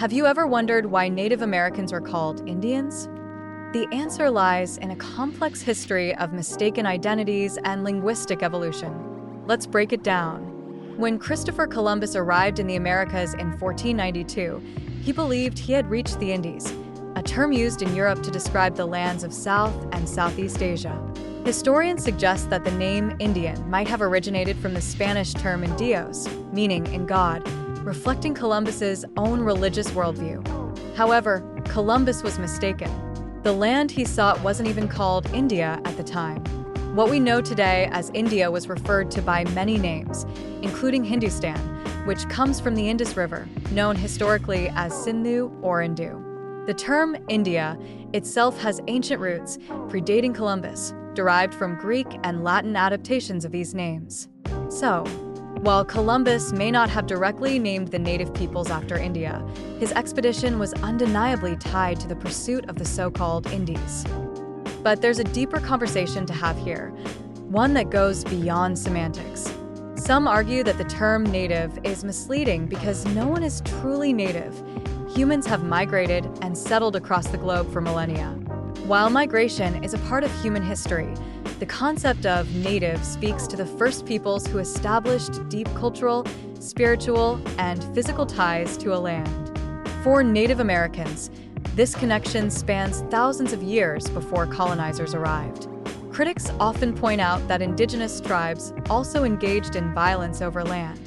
Have you ever wondered why Native Americans were called Indians? The answer lies in a complex history of mistaken identities and linguistic evolution. Let's break it down. When Christopher Columbus arrived in the Americas in 1492, he believed he had reached the Indies, a term used in Europe to describe the lands of South and Southeast Asia. Historians suggest that the name Indian might have originated from the Spanish term In Dios, meaning in God, reflecting Columbus's own religious worldview. However, Columbus was mistaken. The land he sought wasn't even called India at the time. What we know today as India was referred to by many names, including Hindustan, which comes from the Indus River, known historically as Sindhu or Indu. The term India itself has ancient roots, predating Columbus, derived from Greek and Latin adaptations of these names. So, while Columbus may not have directly named the native peoples after India, his expedition was undeniably tied to the pursuit of the so-called Indies. But there's a deeper conversation to have here, one that goes beyond semantics. Some argue that the term native is misleading because no one is truly native. Humans have migrated and settled across the globe for millennia. While migration is a part of human history, the concept of native speaks to the first peoples who established deep cultural, spiritual, and physical ties to a land. For Native Americans, this connection spans thousands of years before colonizers arrived. Critics often point out that indigenous tribes also engaged in violence over land.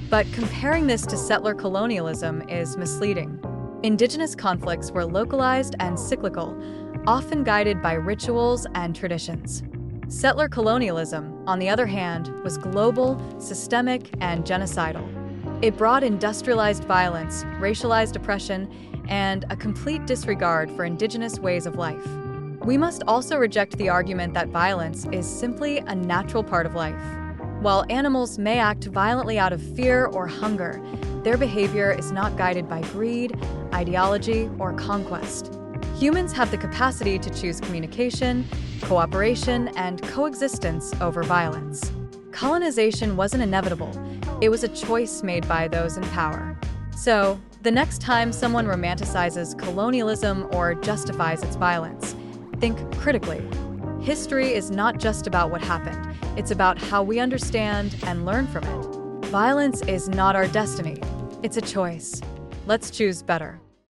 But comparing this to settler colonialism is misleading. Indigenous conflicts were localized and cyclical, often guided by rituals and traditions. Settler colonialism, on the other hand, was global, systemic, and genocidal. It brought industrialized violence, racialized oppression, and a complete disregard for indigenous ways of life. We must also reject the argument that violence is simply a natural part of life. While animals may act violently out of fear or hunger, their behavior is not guided by greed, ideology, or conquest. Humans have the capacity to choose communication, cooperation, and coexistence over violence. Colonization wasn't inevitable. It was a choice made by those in power. So, the next time someone romanticizes colonialism or justifies its violence, think critically. History is not just about what happened. It's about how we understand and learn from it. Violence is not our destiny. It's a choice. Let's choose better.